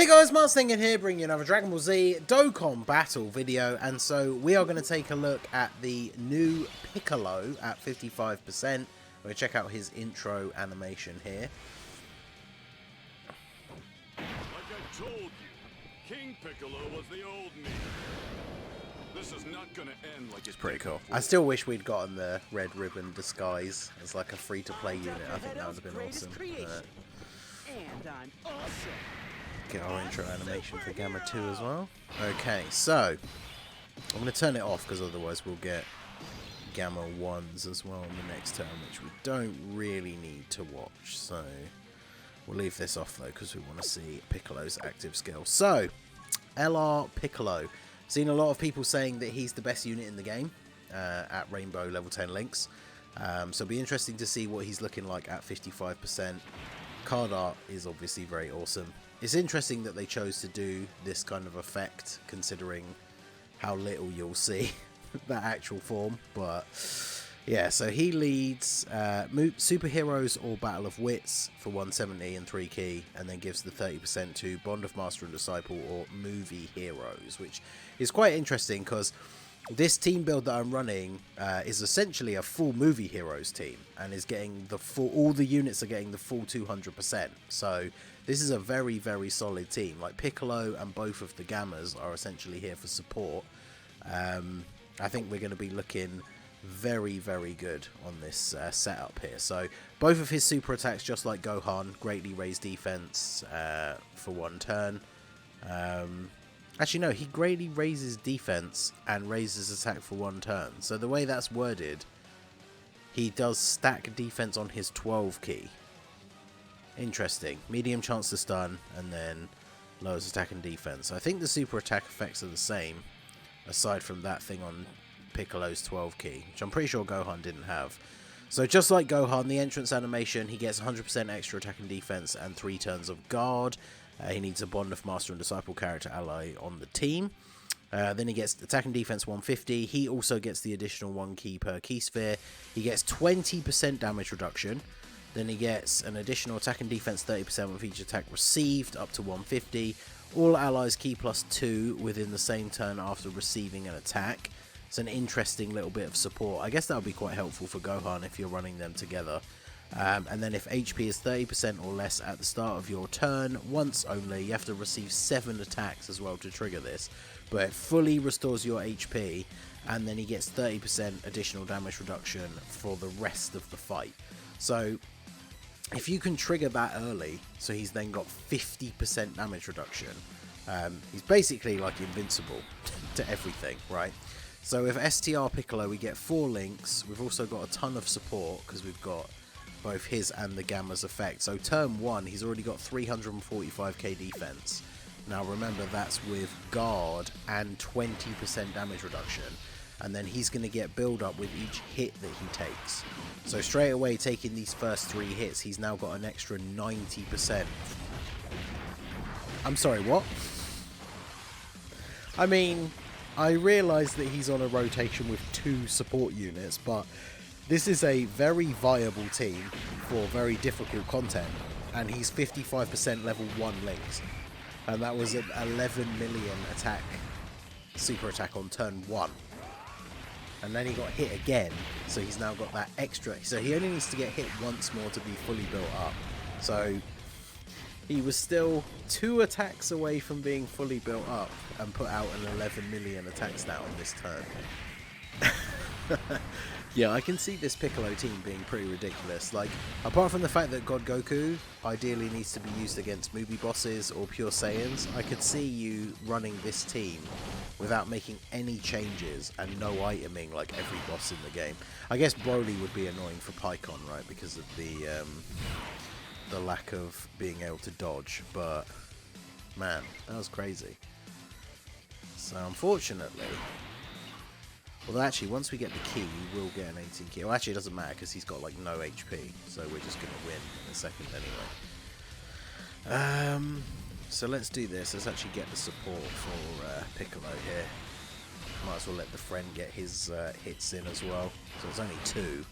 Guys, Mars Thinking here, bringing you another Dragon Ball Z Dokkan battle video, and so we are going to take a look at the new Piccolo at 55%. We're going to check out his intro animation here. Like I told you, King Piccolo was the old me. This is not going to end like it's Pretty cool. I still wish we'd gotten the red ribbon disguise as like a free-to-play unit. I think that would have been awesome. And I'm awesome. Get our intro animation for Gamma 2 as well. Okay, so I'm going to turn it off because otherwise we'll get Gamma 1s as well in the next turn, which we don't really need to watch. So we'll leave this off though because we want to see Piccolo's active skill. So LR Piccolo. Seen a lot of people saying that he's the best unit in the game at Rainbow level 10 links. So it'll be interesting to see what he's looking like at 55%. Card art is obviously very awesome. It's interesting that they chose to do this kind of effect, considering how little you'll see that actual form. But yeah, so he leads Superheroes or Battle of Wits for 170 and 3 key, and then gives the 30% to Bond of Master and Disciple or Movie Heroes, which is quite interesting because this team build that I'm running is essentially a full Movie Heroes team, and is getting the full. All the units are getting the full 200%. So this is a very, very solid team. Like Piccolo and both of the Gammas are essentially here for support. I think we're going to be looking very, very good on this setup here. So both of his super attacks, just like Gohan, greatly raise defense for one turn. Actually, no, he greatly raises defense and raises attack for one turn. So the way that's worded, he does stack defense on his 12 key. Interesting. Medium chance to stun, and then lowers attack and defense. I think the super attack effects are the same, aside from that thing on Piccolo's 12 key, which I'm pretty sure Gohan didn't have. So just like Gohan, the entrance animation, he gets 100% extra attack and defense and 3 turns of guard. He needs a Bond of Master and Disciple character ally on the team. Then he gets attack and defense 150. He also gets the additional 1 key per key sphere. He gets 20% damage reduction. Then he gets an additional attack and defense 30% with each attack received up to 150. All allies key +2 within the same turn after receiving an attack. It's an interesting little bit of support. I guess that would be quite helpful for Gohan if you're running them together. And then if HP is 30% or less at the start of your turn, once only, you have to receive 7 attacks as well to trigger this. But it fully restores your HP, and then he gets 30% additional damage reduction for the rest of the fight. So if you can trigger that early, so he's then got 50% damage reduction, he's basically like invincible to everything, right? So with STR Piccolo we get 4 links. We've also got a ton of support because we've got both his and the Gamma's effect. So turn 1 he's already got 345k defense. Now remember, that's with guard and 20% damage reduction, and then he's going to get build up with each hit that he takes. So straight away, taking these first 3 hits, he's now got an extra 90%. I'm sorry, what? I mean, I realise that he's on a rotation with 2 support units, but this is a very viable team for very difficult content, and he's 55% level 1 links, and that was an 11 million attack, super attack on turn 1, and then he got hit again, so he's now got that extra, so he only needs to get hit once more to be fully built up. So he was still 2 attacks away from being fully built up and put out an 11 million attack stat on this turn. Yeah, I can see this Piccolo team being pretty ridiculous. Like, apart from the fact that God Goku ideally needs to be used against movie bosses or pure Saiyans, I could see you running this team without making any changes and no iteming like every boss in the game. I guess Broly would be annoying for PICCOLO, right, because of the lack of being able to dodge, but man, that was crazy. So unfortunately, well, actually, once we get the key, we will get an 18 key. Well, actually, it doesn't matter because he's got like no HP, so we're just going to win in a second anyway. So let's do this. Let's actually get the support for Piccolo here. Might as well let the friend get his hits in as well. So it's only 2,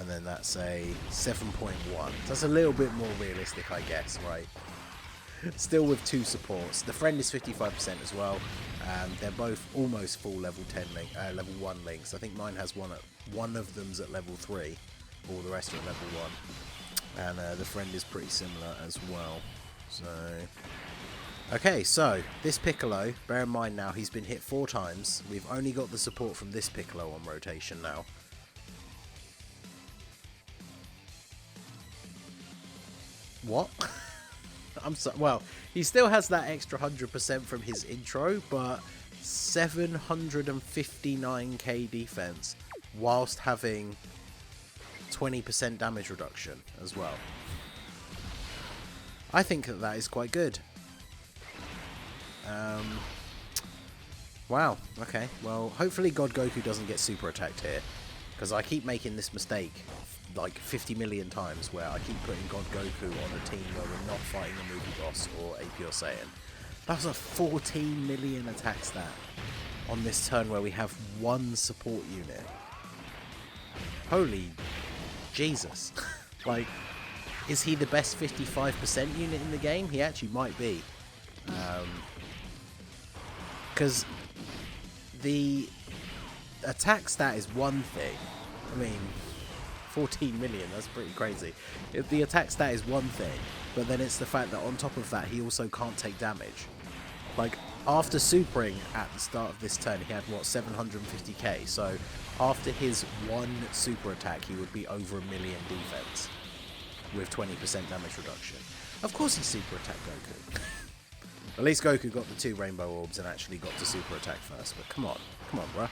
and then that's a 7.1. So that's a little bit more realistic, I guess, right? Still with 2 supports. The friend is 55% as well. They're both almost full level 10 level 1 links. I think mine has one of them's at level 3, all the rest are at level 1. And the friend is pretty similar as well. So, okay, so this Piccolo, bear in mind now he's been hit 4 times. We've only got the support from this Piccolo on rotation now. What? I'm so well. He still has that extra 100% from his intro, but 759k defense whilst having 20% damage reduction as well. I think that is quite good. Wow. Okay. Well, hopefully God Goku doesn't get super attacked here, because I keep making this mistake like 50 million times where I keep putting God Goku on a team where we're not fighting a movie boss or a Pure Saiyan. That's a 14 million attack stat on this turn where we have 1 support unit. Holy Jesus. Like, is he the best 55% unit in the game? He actually might be. Because the attack stat is one thing. I mean, 14 million, that's pretty crazy. The attack stat is one thing, but then it's the fact that on top of that, he also can't take damage. Like, after supering at the start of this turn, he had, what, 750k, so after his 1 super attack, he would be over 1 million defense with 20% damage reduction. Of course he super attacked Goku. At least Goku got the 2 rainbow orbs and actually got to super attack first, but come on, bruh.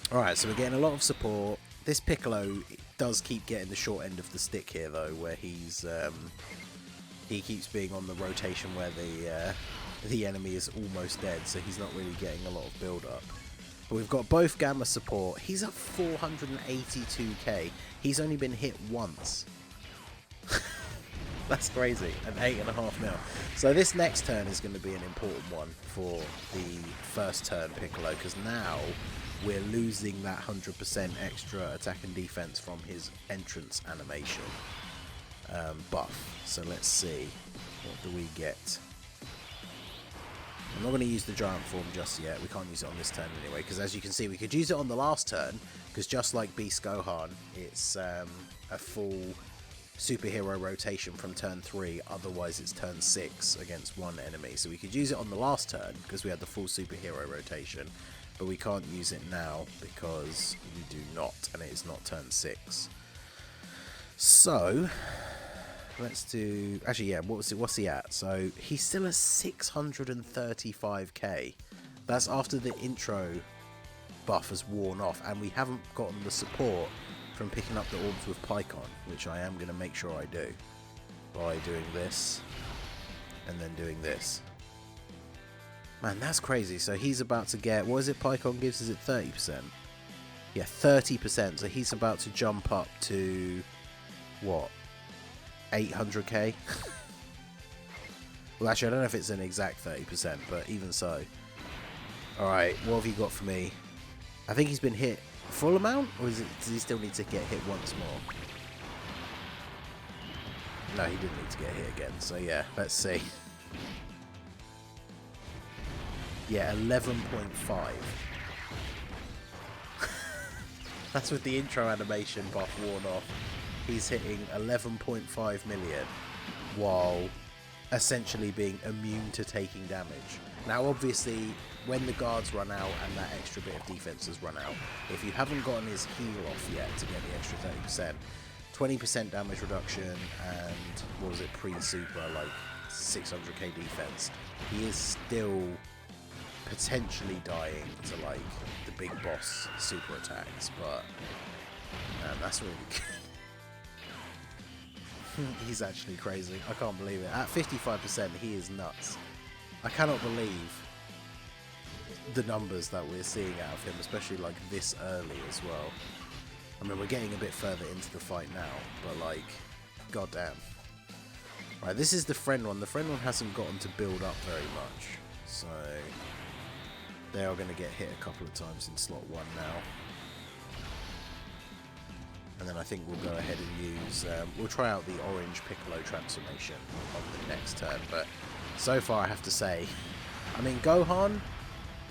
Alright, so we're getting a lot of support. This Piccolo does keep getting the short end of the stick here, though, where he's he keeps being on the rotation where the enemy is almost dead, so he's not really getting a lot of build-up. But we've got both Gamma support. He's at 482k. He's only been hit once. That's crazy. An 8.5 mil. So this next turn is going to be an important one for the first turn Piccolo, because now we're losing that 100% extra attack and defense from his entrance animation buff. So let's see, what do we get? I'm not going to use the giant form just yet. We can't use it on this turn anyway, because as you can see, we could use it on the last turn, because just like Beast Gohan, it's a full superhero rotation from turn 3, otherwise it's turn 6 against one enemy. So we could use it on the last turn, because we had the full superhero rotation, but we can't use it now, because we do not, and it is not turn 6. So let's do, actually, yeah, what's he at? So he's still at 635k. That's after the intro buff has worn off, and we haven't gotten the support from picking up the orbs with PICCOLO, which I am going to make sure I do by doing this and then doing this. Man, that's crazy. So he's about to get, what is it PICCOLO gives? Is it 30%? Yeah, 30%. So he's about to jump up to, what, 800k? Well, actually, I don't know if it's an exact 30%, but even so. Alright, what have you got for me? I think he's been hit full amount, or does he still need to get hit once more? No, he didn't need to get hit again, so yeah, let's see. Yeah, 11.5. That's with the intro animation buff worn off. He's hitting 11.5 million while essentially being immune to taking damage. Now obviously when the guards run out and that extra bit of defense has run out, if you haven't gotten his heal off yet to get the extra 30%, 20% damage reduction and, what was it, pre-super, like 600k defense, he is still potentially dying to like the big boss super attacks, but man, that's really good. He's actually crazy. I can't believe it. At 55%, he is nuts. I cannot believe the numbers that we're seeing out of him, especially like this early as well. I mean, we're getting a bit further into the fight now, but like, goddamn. Right, this is the friend one. The friend one hasn't gotten to build up very much, so they are going to get hit a couple of times in slot 1 now. And then I think we'll go ahead and use... we'll try out the orange Piccolo transformation on the next turn. But so far I have to say... I mean, Gohan,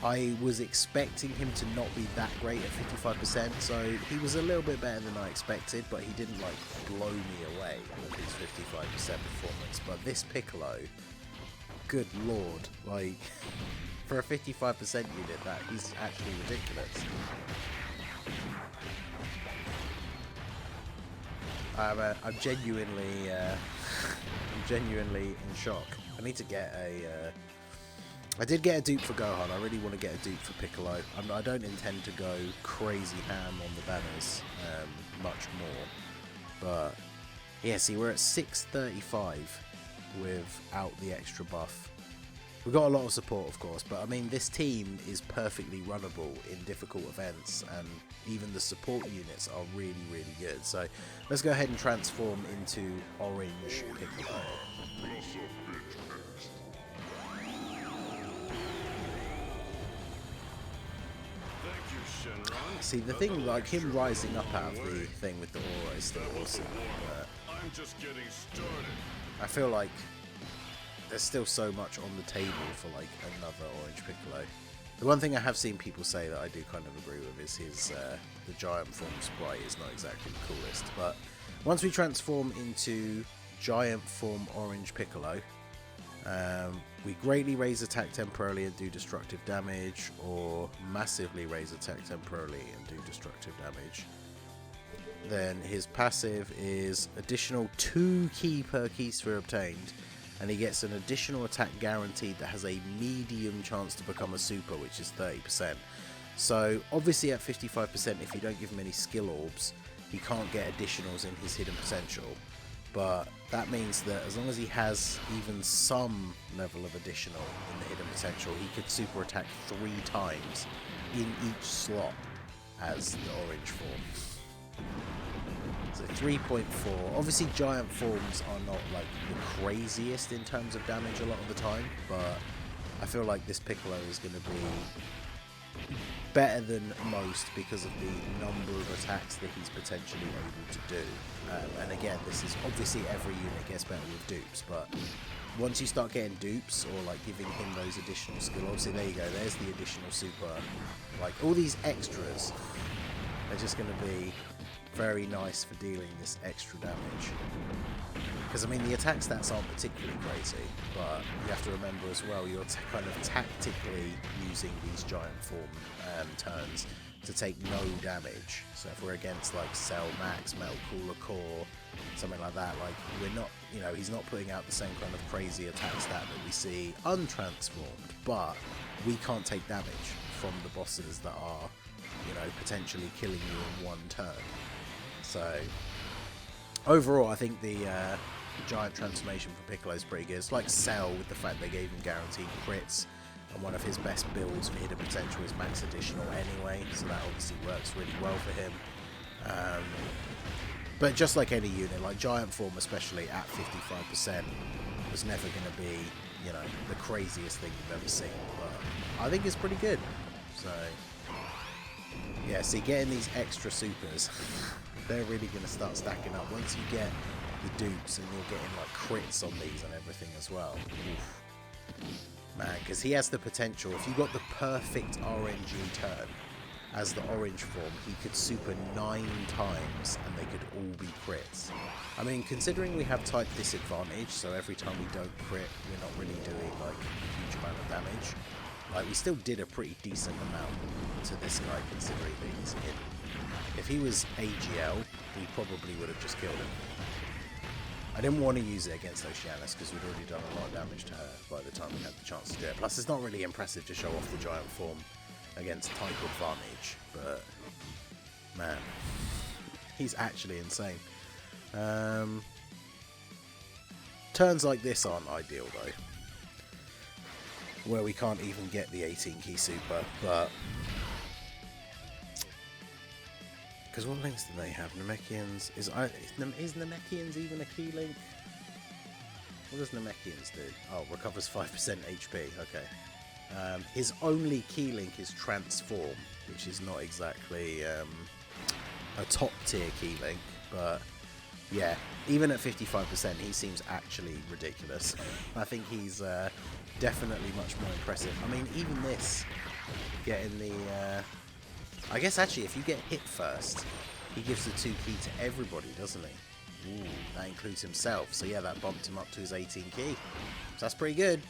I was expecting him to not be that great at 55%. So he was a little bit better than I expected. But he didn't, like, blow me away with his 55% performance. But this Piccolo, good lord. Like, for a 55% unit, he's actually ridiculous. I'm genuinely in shock. I need to get a. I did get a dupe for Gohan. I really want to get a dupe for Piccolo. I don't intend to go crazy ham on the banners much more, but yeah. See, we're at 635 without the extra buff. We've got a lot of support, of course, but I mean, this team is perfectly runnable in difficult events, and even the support units are really, really good. So let's go ahead and transform into orange Piccolo. See, the thing, like him rising up out of the thing with the aura is still awesome. I'm just getting started. I feel like there's still so much on the table for like another orange Piccolo. The one thing I have seen people say that I do kind of agree with is his the giant form sprite is not exactly the coolest. But once we transform into giant form orange Piccolo, we greatly raise attack temporarily and do destructive damage, or massively raise attack temporarily and do destructive damage. Then his passive is additional 2 ki per ki sphere obtained, and he gets an additional attack guaranteed that has a medium chance to become a super, which is 30%. So obviously at 55%, if you don't give him any skill orbs, he can't get additionals in his hidden potential. But that means that as long as he has even some level of additional in the hidden potential, he could super attack 3 times in each slot as the orange form. So 3.4. Obviously giant forms are not like the craziest in terms of damage a lot of the time, but I feel like this Piccolo is going to be better than most because of the number of attacks that he's potentially able to do. And again, this is obviously every unit gets better with dupes, but once you start getting dupes or like giving him those additional skill, obviously there you go, there's the additional super. Like all these extras are just going to be very nice for dealing this extra damage. Because I mean, the attack stats aren't particularly crazy, but you have to remember as well, you're kind of tactically using these giant form turns to take no damage. So if we're against like Cell Max, Metal Cooler Core, something like that, like we're not, you know, he's not putting out the same kind of crazy attack stat that we see untransformed, but we can't take damage from the bosses that are, you know, potentially killing you in one turn. So overall, I think the giant transformation for Piccolo is pretty good. It's like Cell with the fact they gave him guaranteed crits, and one of his best builds for hidden potential is max additional anyway, so that obviously works really well for him. But just like any unit, like giant form especially at 55% was never going to be, you know, the craziest thing you've ever seen, but I think it's pretty good. So yeah, see, getting these extra supers, they're really going to start stacking up once you get the dupes, and you're getting like crits on these and everything as well. Oof. Man, because he has the potential, if you got the perfect RNG turn as the orange form, he could super 9 times and they could all be crits. I mean, considering we have type disadvantage, so every time we don't crit, we're not really doing like a huge amount of damage. Like, we still did a pretty decent amount to this guy considering that he's hidden. If he was AGL, we probably would have just killed him. I didn't want to use it against Oceanus because we'd already done a lot of damage to her by the time we had the chance to do it. Plus, it's not really impressive to show off the giant form against type advantage, but man, he's actually insane. Turns like this aren't ideal though, where we can't even get the 18 key super, but because what links do they have? Namekians is Namekians even a key link? What does Namekians do? Oh, recovers 5% HP. Okay. His only key link is transform, which is not exactly a top tier key link, but yeah, even at 55%, he seems actually ridiculous. I think he's definitely much more impressive. I mean, even this, getting the... I guess actually, if you get hit first, he gives the 2 key to everybody, doesn't he? Ooh, that includes himself. So yeah, that bumped him up to his 18 key. So that's pretty good.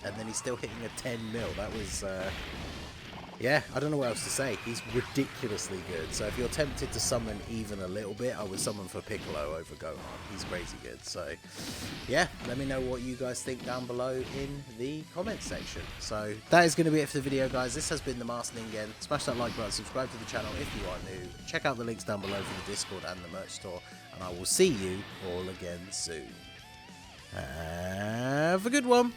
And then he's still hitting a 10 mil. That was... yeah, I don't know what else to say. He's ridiculously good. So if you're tempted to summon even a little bit, I would summon for Piccolo over Gohan. He's crazy good. So yeah, let me know what you guys think down below in the comments section. So that is going to be it for the video, guys. This has been the Masked Ningen. Smash that like button, subscribe to the channel if you are new. Check out the links down below for the Discord and the merch store. And I will see you all again soon. Have a good one.